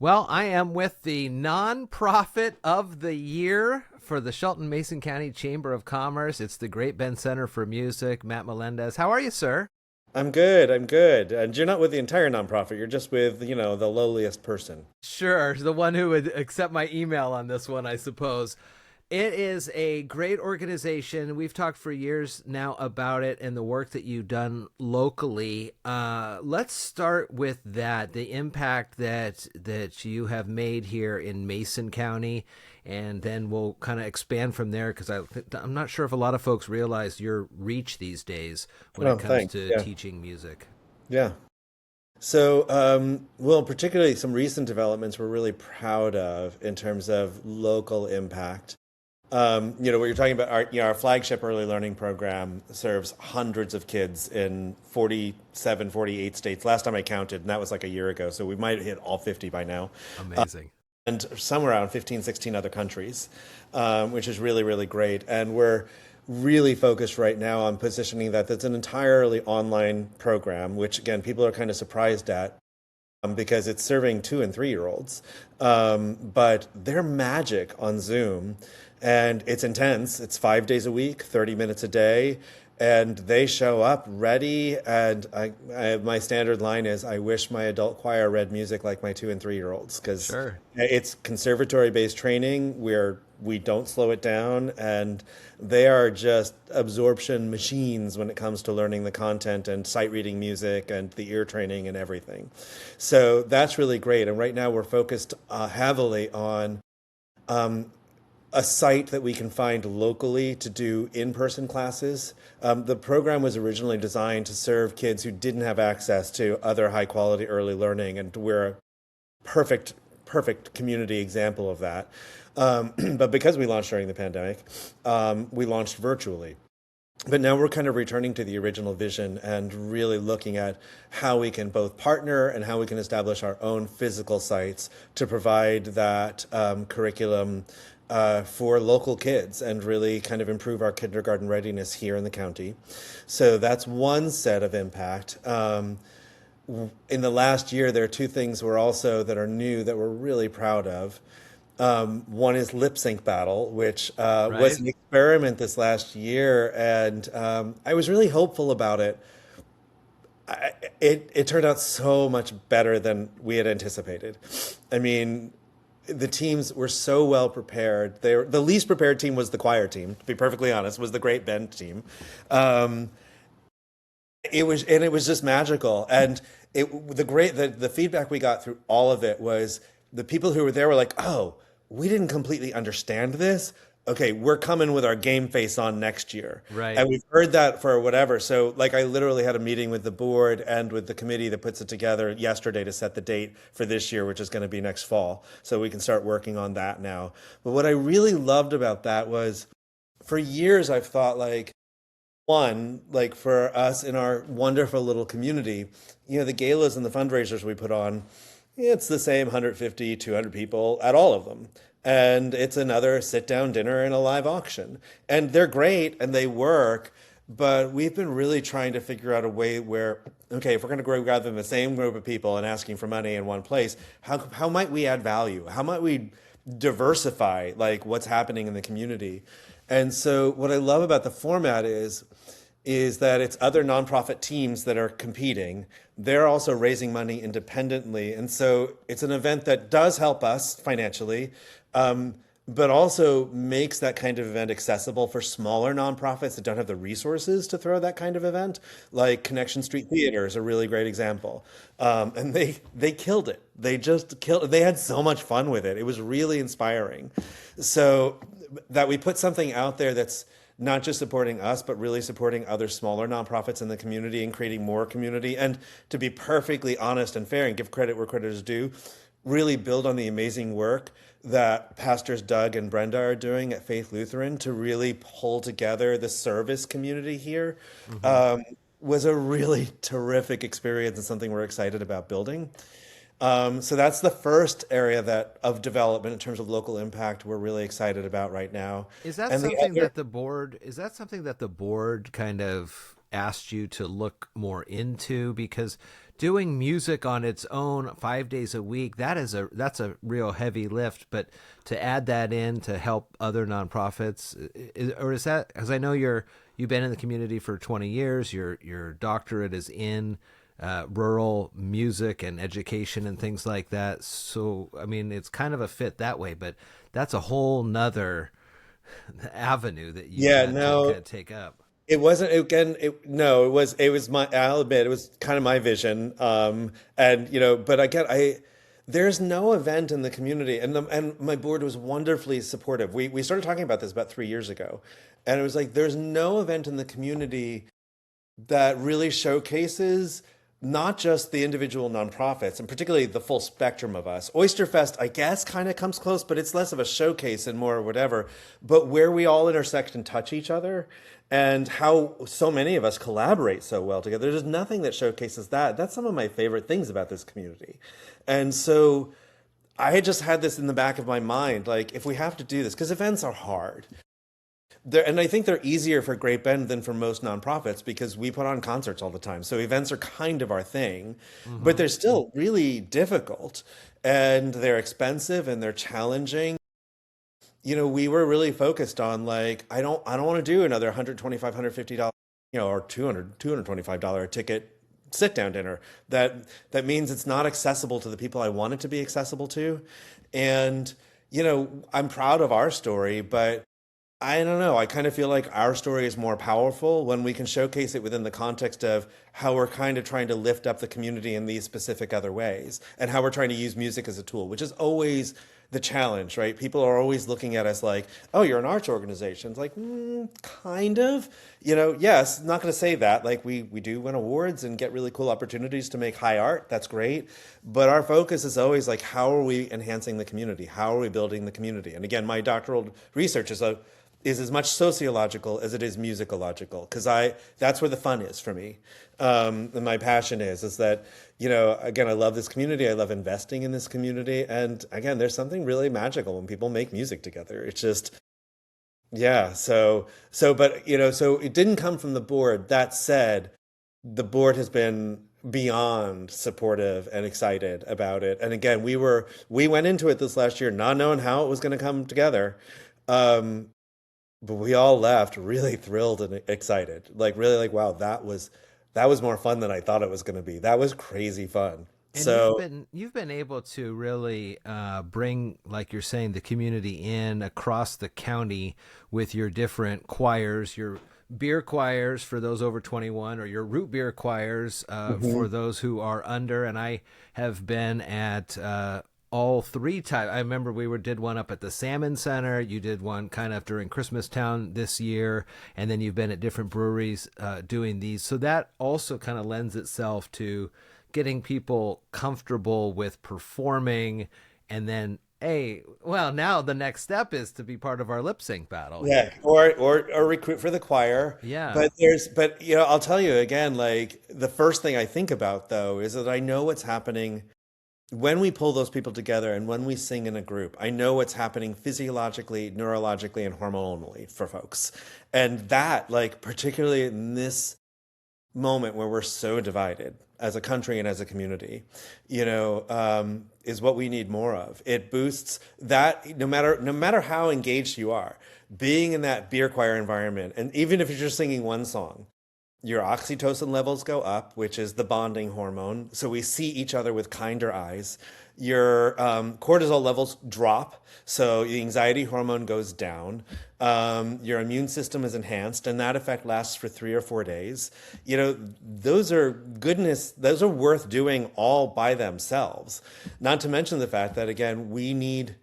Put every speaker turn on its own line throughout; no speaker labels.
Well, I am with the nonprofit of the year for the Shelton-Mason County Chamber of Commerce. It's the Great Bend Center for Music. Matt Melendez. How are you, sir?
I'm good. I'm good. And you're not with the entire nonprofit. You're just with, the lowliest person.
Sure, the one who would accept my email on this one, I suppose. It is a great organization. We've talked for years now about it and the work that you've done locally. Let's start with that, the impact that you have made here in Mason County, and then we'll kind of expand from there because I'm not sure if a lot of folks realize your reach these days when
Oh,
it comes
thanks.
to
Yeah.
teaching music.
Yeah. So, well, particularly some recent developments we're really proud of in terms of local impact. What you're talking about, our flagship early learning program serves hundreds of kids in 47, 48 states. Last time I counted, and that was like a year ago. So we might hit all 50 by now.
Amazing.
And somewhere around 15, 16 other countries, which is really, really great. And we're really focused right now on positioning that that's an entirely online program, which again, people are kind of surprised at because it's serving 2 and 3 year olds. But they're magic on Zoom and it's intense. It's 5 days a week, 30 minutes a day. And they show up ready. And my standard line is, I wish my adult choir read music like my 2 and 3 year olds, because
Sure.
it's conservatory-based training where we don't slow it down. And they are just absorption machines when it comes to learning the content and sight reading music and the ear training and everything. So that's really great. And right now we're focused heavily on a site that we can find locally to do in-person classes. The program was originally designed to serve kids who didn't have access to other high-quality early learning, and we're a perfect community example of that. But because we launched during the pandemic, we launched virtually. But now we're kind of returning to the original vision and really looking at how we can both partner and how we can establish our own physical sites to provide that curriculum for local kids and really kind of improve our kindergarten readiness here in the county. So that's one set of impact. In the last year, there are two things that are new that we're really proud of. One is Lip Sync Battle, which was
Right?
an experiment this last year, and I was really hopeful about it. It turned out so much better than we had anticipated. I mean, the teams were so well prepared. The least prepared team was the choir team, to be perfectly honest, was the Great Bend team. Um, it was just magical. And the feedback we got through all of it was the people who were there were like, oh, we didn't completely understand this. Okay, we're coming with our game face on next year.
Right.
And we've heard that for whatever. So like I literally had a meeting with the board and with the committee that puts it together yesterday to set the date for this year, which is going to be next fall. So we can start working on that now. But what I really loved about that was for years I've thought like for us in our wonderful little community, the galas and the fundraisers we put on, it's the same 150, 200 people at all of them. And it's another sit down dinner and a live auction. And they're great and they work, but we've been really trying to figure out a way where, okay, if we're going to gather the same group of people and asking for money in one place, how might we add value? How might we diversify like what's happening in the community? And so what I love about the format is that it's other nonprofit teams that are competing. They're also raising money independently. And so it's an event that does help us financially, but also makes that kind of event accessible for smaller nonprofits that don't have the resources to throw that kind of event. Like Connection Street Theater is a really great example. And they killed it. They just killed it. They had so much fun with it. It was really inspiring. So that we put something out there that's not just supporting us, but really supporting other smaller nonprofits in the community and creating more community. And to be perfectly honest and fair and give credit where credit is due, really build on the amazing work that Pastors Doug and Brenda are doing at Faith Lutheran to really pull together the service community here. Was a really terrific experience and something we're excited about building. So that's the first area of development in terms of local impact we're really excited about right now.
Is that
And the
something
other,
that the board kind of asked you to look more into? Because doing music on its own 5 days a week, that's a real heavy lift. But to add that in to help other nonprofits, is that, because I know you've been in the community for 20 years, your doctorate is in rural music and education and things like that. So, I mean, it's kind of a fit that way, but that's a whole nother avenue that you
Yeah,
had to kind
no,
of take up.
it wasn't again. It was my. I'll admit, it was kind of my vision. And but again, there's no event in the community, and my board was wonderfully supportive. We started talking about this about 3 years ago, and it was like there's no event in the community that really showcases not just the individual nonprofits and particularly the full spectrum of us. Oysterfest, I guess, kind of comes close, but it's less of a showcase and more whatever. But where we all intersect and touch each other and how so many of us collaborate so well together, there's nothing that showcases that. That's some of my favorite things about this community. And so I had just had this in the back of my mind, like if we have to do this, because events are hard. And I think they're easier for Great Bend than for most nonprofits because we put on concerts all the time. So events are kind of our thing, but they're still really difficult and they're expensive and they're challenging. We were really focused on like, I don't want to do another $125, $150, or $225 a ticket sit down dinner. That means it's not accessible to the people I want it to be accessible to. And, I'm proud of our story, but I don't know. I kind of feel like our story is more powerful when we can showcase it within the context of how we're kind of trying to lift up the community in these specific other ways and how we're trying to use music as a tool, which is always the challenge, right? People are always looking at us like, oh, you're an arts organization. It's like, kind of, yes, not going to say that. Like we do win awards and get really cool opportunities to make high art. That's great. But our focus is always like, how are we enhancing the community? How are we building the community? And again, my doctoral research is as much sociological as it is musicological, because that's where the fun is for me. And my passion is that, again, I love this community. I love investing in this community. And again, there's something really magical when people make music together. It's just, yeah. But it didn't come from the board. That said, the board has been beyond supportive and excited about it. And again, we went into it this last year not knowing how it was going to come together. But we all left really thrilled and excited, like really like, wow, that was more fun than I thought it was going to be. That was crazy fun.
And you've been able to really bring, like you're saying, the community in across the county with your different choirs, your beer choirs for those over 21, or your root beer choirs for those who are under. And I have been at all three types. I remember did one up at the Salmon Center. You did one kind of during Christmastown this year, and then you've been at different breweries doing these. So that also kind of lends itself to getting people comfortable with performing, and then, hey, well, now the next step is to be part of our lip sync battle.
Yeah, or recruit for the choir.
Yeah.
But I'll tell you again, like the first thing I think about though is that I know what's happening when we pull those people together and when we sing in a group. I know what's happening physiologically, neurologically, and hormonally for folks. And that, like, particularly in this moment where we're so divided as a country and as a community, is what we need more of. It boosts that no matter how engaged you are, being in that beer choir environment, and even if you're just singing one song, your oxytocin levels go up, which is the bonding hormone. So we see each other with kinder eyes. Your cortisol levels drop. So the anxiety hormone goes down. Your immune system is enhanced, and that effect lasts for 3 or 4 days. Those are worth doing all by themselves. Not to mention the fact that, again, we need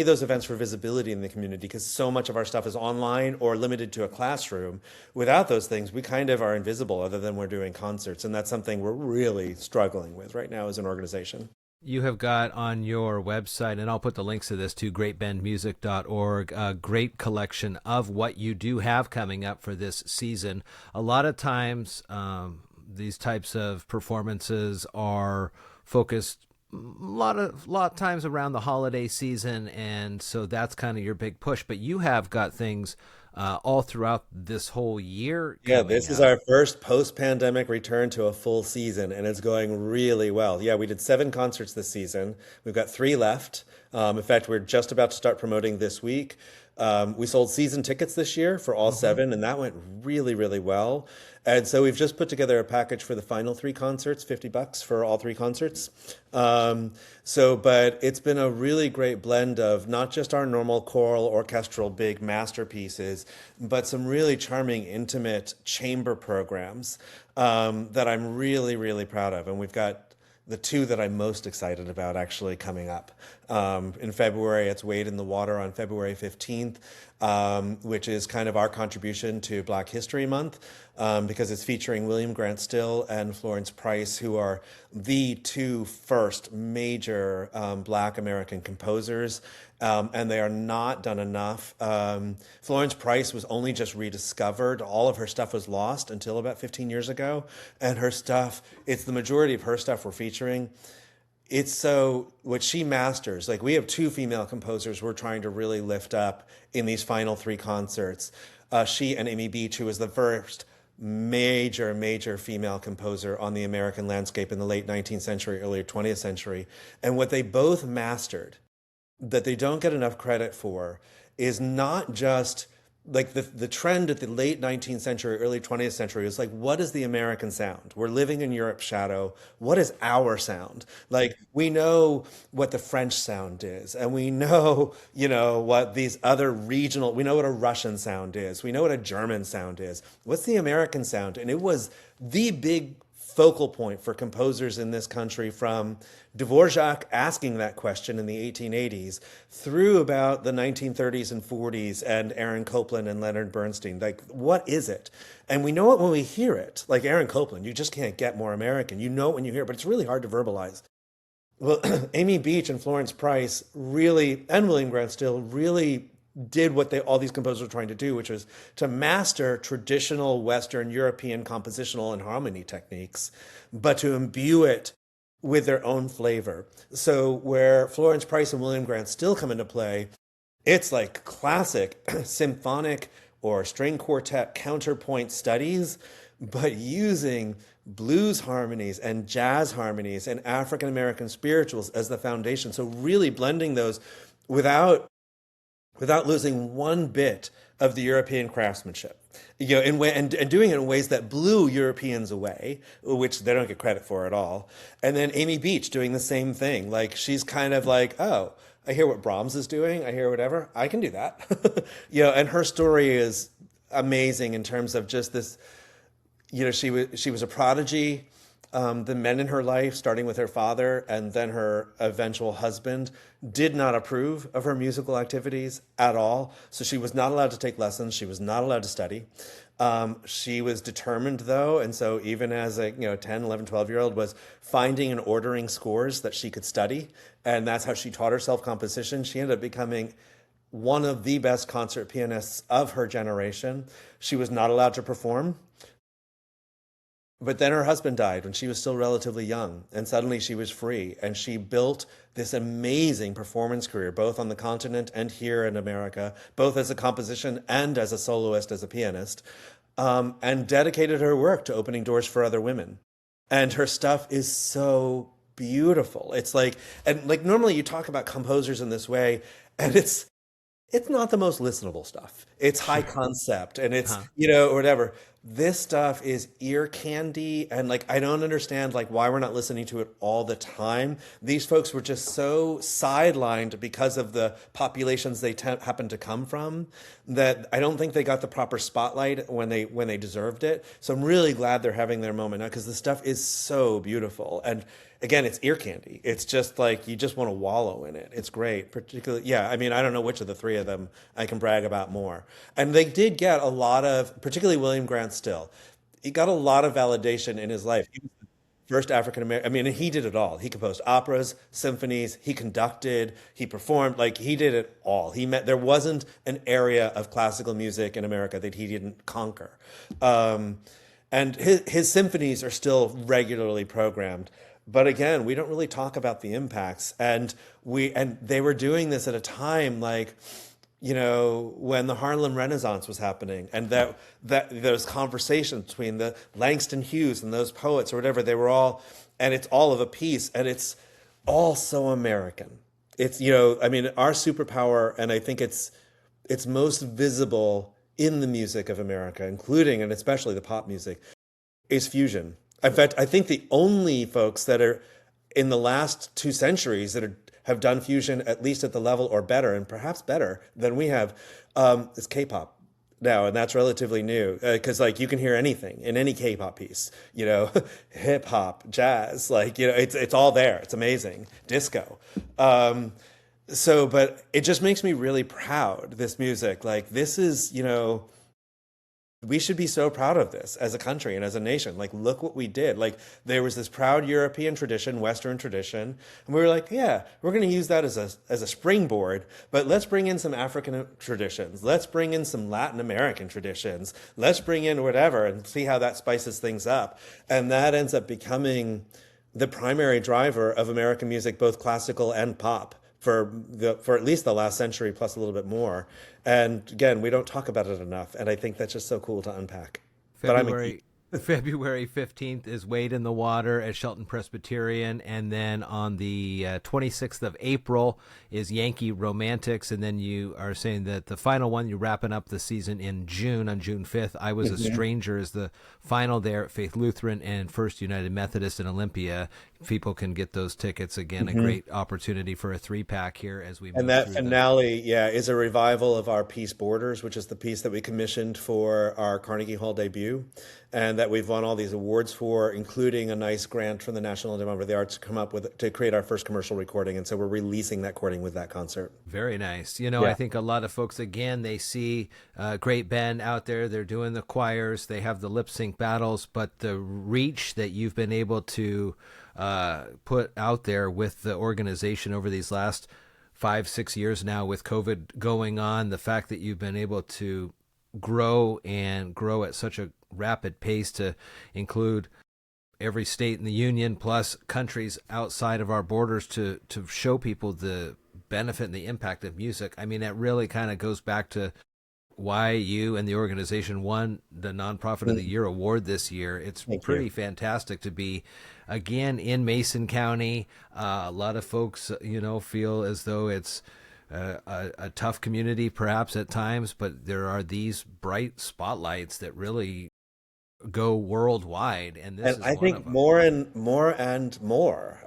those events for visibility in the community because so much of our stuff is online or limited to a classroom. Without those things, we kind of are invisible other than we're doing concerts. And that's something we're really struggling with right now as an organization.
You have got on your website, and I'll put the links to this to greatbendmusic.org, a great collection of what you do have coming up for this season. A lot of times, these types of performances are focused a lot of times around the holiday season, and so that's kind of your big push. But you have got things all throughout this whole year
Yeah,
coming
this is
up.
our first post-pandemic return to a full season, and it's going really well. Yeah, we did 7 concerts this season. We've got 3 left. In fact, we're just about to start promoting this week. We sold season tickets this year for all
Hmm.
7, and that went really, really well. And so we've just put together a package for the final 3 concerts, $50 for all 3 concerts. But it's been a really great blend of not just our normal choral, orchestral, big masterpieces, but some really charming, intimate chamber programs that I'm really, really proud of. And we've got the 2 that I'm most excited about actually coming up. In February, it's Wade in the Water on February 15th, which is kind of our contribution to Black History Month, because it's featuring William Grant Still and Florence Price, who are the 2 first major Black American composers. And they are not done enough. Florence Price was only just rediscovered. All of her stuff was lost until about 15 years ago. And her stuff, it's the majority of her stuff we're featuring. It's so, what she masters, like we have 2 female composers we're trying to really lift up in these final 3 concerts. She and Amy Beach, who was the first major female composer on the American landscape in the late 19th century, early 20th century. And what they both mastered that they don't get enough credit for is not just like the trend at the late 19th century, early 20th century is like, what is the American sound? We're living in Europe's shadow. What is our sound? Like, we know what the French sound is, and we know, what these other regional, we know what a Russian sound is. We know what a German sound is. What's the American sound? And it was the big focal point for composers in this country, from Dvorak asking that question in the 1880s through about the 1930s and 40s and Aaron Copland and Leonard Bernstein. Like, what is it? And we know it when we hear it. Like Aaron Copland, you just can't get more American. You know it when you hear it, but it's really hard to verbalize. Well, Amy Beach and Florence Price really, and William Grant Still, really did what all these composers were trying to do, which was to master traditional Western European compositional and harmony techniques, but to imbue it with their own flavor. So where Florence Price and William Grant Still come into play, it's like classic symphonic or string quartet counterpoint studies, but using blues harmonies and jazz harmonies and African American spirituals as the foundation. So really blending those without losing one bit of the European craftsmanship, and doing it in ways that blew Europeans away, which they don't get credit for at all. And then Amy Beach doing the same thing. Like, she's kind of like, oh, I hear what Brahms is doing. I hear whatever. I can do that. And her story is amazing in terms of just this, she was a prodigy. The men in her life, starting with her father and then her eventual husband, did not approve of her musical activities at all. So she was not allowed to take lessons. She was not allowed to study. She was determined, though, and so even as a 10, 11, 12-year-old, was finding and ordering scores that she could study, and that's how she taught herself composition. She ended up becoming one of the best concert pianists of her generation. She was not allowed to perform. But then her husband died when she was still relatively young, and suddenly she was free, and she built this amazing performance career, both on the continent and here in America, both as a composition and as a soloist, as a pianist, and dedicated her work to opening doors for other women. And her stuff is so beautiful. It's like, and like normally you talk about composers in this way, and it's not the most listenable stuff. It's high concept, and it's, or whatever. This stuff is ear candy, and like, I don't understand like why we're not listening to it all the time. These folks were just so sidelined because of the populations they happen to come from, that I don't think they got the proper spotlight when they deserved it. So I'm really glad they're having their moment now, because the stuff is so beautiful. And again, it's ear candy. It's just like, you just want to wallow in it. It's great. Particularly, I mean, I don't know which of the 3 of them I can brag about more. And they did get a lot of, particularly William Grant Still, he got a lot of validation in his life. He was the first African American, I mean, he did it all. He composed operas, symphonies, he conducted, he performed, like, he did it all. There wasn't an area of classical music in America that he didn't conquer. And his symphonies are still regularly programmed. But again, we don't really talk about the impacts. And they were doing this at a time like, when the Harlem Renaissance was happening, and that those conversations between the Langston Hughes and those poets or whatever, they were all, and it's all of a piece, and it's all so American. It's, I mean, our superpower, and I think it's most visible in the music of America, including and especially the pop music, is fusion. In fact, I think the only folks that are in the last 2 centuries that have done fusion at least at the level or better, and perhaps better than we have, is K-pop now, and that's relatively new because like you can hear anything in any K-pop piece, hip hop, jazz, like it's all there. It's amazing, disco. But it just makes me really proud. This music, like this is, we should be so proud of this as a country and as a nation. Like, look what we did. Like, there was this proud European tradition, Western tradition, and we were like, yeah, we're going to use that as a springboard, but let's bring in some African traditions. Let's bring in some Latin American traditions. Let's bring in whatever and see how that spices things up. And that ends up becoming the primary driver of American music, both classical and pop, for at least the last century plus a little bit more. And again, we don't talk about it enough, and I think that's just so cool to unpack.
February 15th is Wade in the Water at Shelton Presbyterian, and then on the 26th of April is Yankee Romantics, and then you are saying that the final one, you're wrapping up the season in June, on June 5th. I Was a Stranger is the final there at Faith Lutheran and First United Methodist in Olympia. People can get those tickets. Again, a great opportunity for a 3-pack here as we move.
And that finale, is a revival of our piece Borders, which is the piece that we commissioned for our Carnegie Hall debut, and that we've won all these awards for, including a nice grant from the National Endowment for the Arts to create our first commercial recording. And so we're releasing that recording with that concert.
Very nice. I think a lot of folks, again, they see great band out there. They're doing the choirs. They have the lip sync battles, but the reach that you've been able to put out there with the organization over these last 5-6 years now with COVID going on, the fact that you've been able to grow at such a rapid pace to include every state in the union plus countries outside of our borders to show people the benefit and the impact of music. I mean, that really kind of goes back to why you and the organization won the Nonprofit of the Year award this year. It's pretty fantastic to be again in Mason County. A lot of folks, feel as though it's a tough community perhaps at times, but there are these bright spotlights that really go worldwide, and this is
I think more and more.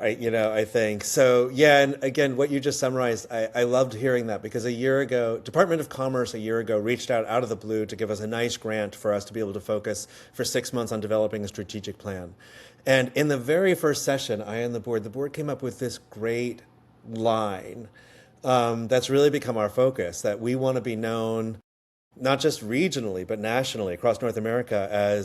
I think so. Yeah, and again, what you just summarized, I loved hearing that, because a year ago, Department of Commerce reached out of the blue to give us a nice grant for us to be able to focus for 6 months on developing a strategic plan. And in the very first session, I and the board came up with this great line that's really become our focus, that we want to be known not just regionally, but nationally across North America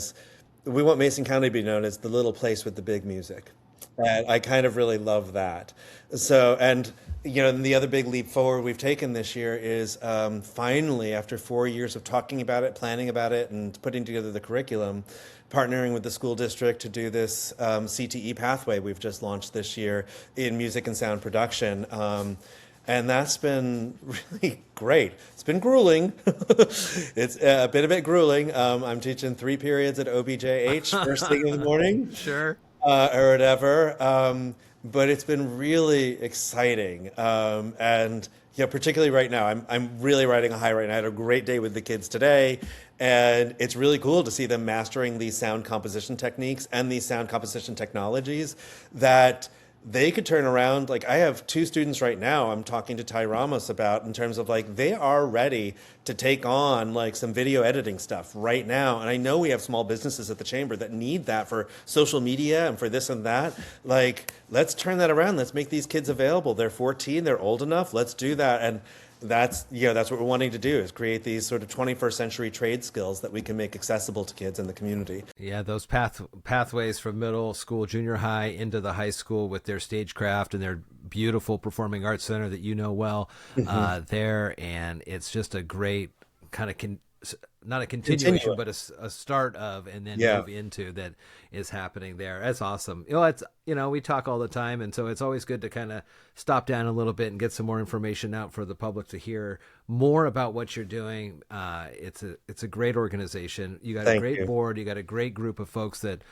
we want Mason County to be known as the little place with the big music. And I kind of really love that. So, and the other big leap forward we've taken this year is finally, after 4 years of talking about it, planning about it, and putting together the curriculum, partnering with the school district to do this CTE pathway we've just launched this year in music and sound production. And that's been really great. It's been grueling. It's a bit grueling. I'm teaching 3 periods at OBJH first thing in the morning.
Sure.
Or whatever. But it's been really exciting. And particularly right now, I'm really riding a high right now. I had a great day with the kids today. And it's really cool to see them mastering these sound composition techniques and these sound composition technologies that they could turn around. Like, I have 2 students right now I'm talking to Ty Ramos about, in terms of like, they are ready to take on like some video editing stuff right now. And I know we have small businesses at the chamber that need that for social media and for this and that. Like, let's turn that around. Let's make these kids available. They're 14, they're old enough. Let's do that. And that's what we're wanting to do, is create these sort of 21st century trade skills that we can make accessible to kids in the community.
Yeah, those pathways from middle school, junior high into the high school with their stagecraft and their beautiful performing arts center that well there, and it's just a great kind of not a continuation,
Continue.
but a start of, and then
Yeah.
move into that is happening there. That's awesome. It's, we talk all the time. And so it's always good to kind of stop down a little bit and get some more information out for the public to hear more about what you're doing. It's a great organization. You got a great board. You got a great group of folks that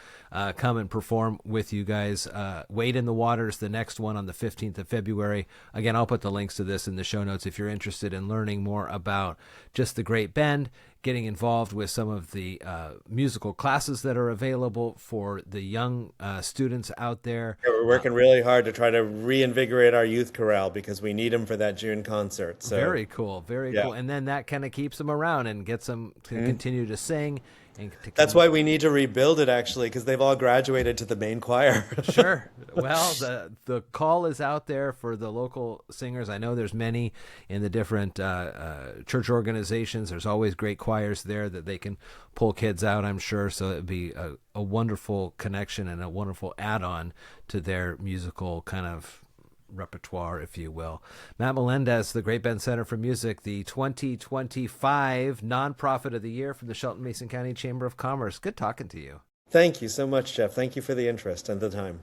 come and perform with you guys. Wade in the Waters, the next one on the 15th of February. Again, I'll put the links to this in the show notes if you're interested in learning more about just the Great Bend, getting involved with some of the musical classes that are available for the young students out there.
Yeah, we're working really hard to try to reinvigorate our youth chorale because we need them for that June concert. So.
Very cool. Very cool. And then that kind of keeps them around and gets them to continue to sing. And
that's why we need to rebuild it, actually, because they've all graduated to the main choir.
Sure. Well, the call is out there for the local singers. I know there's many in the different church organizations. There's always great choirs there that they can pull kids out, I'm sure. So it'd be a wonderful connection and a wonderful add-on to their musical kind of repertoire, if you will. Matt Melendez, the Great Bend Center for Music, the 2025 Nonprofit of the Year from the Shelton-Mason County Chamber of Commerce. Good talking to you.
Thank you so much, Jeff. Thank you for the interest and the time.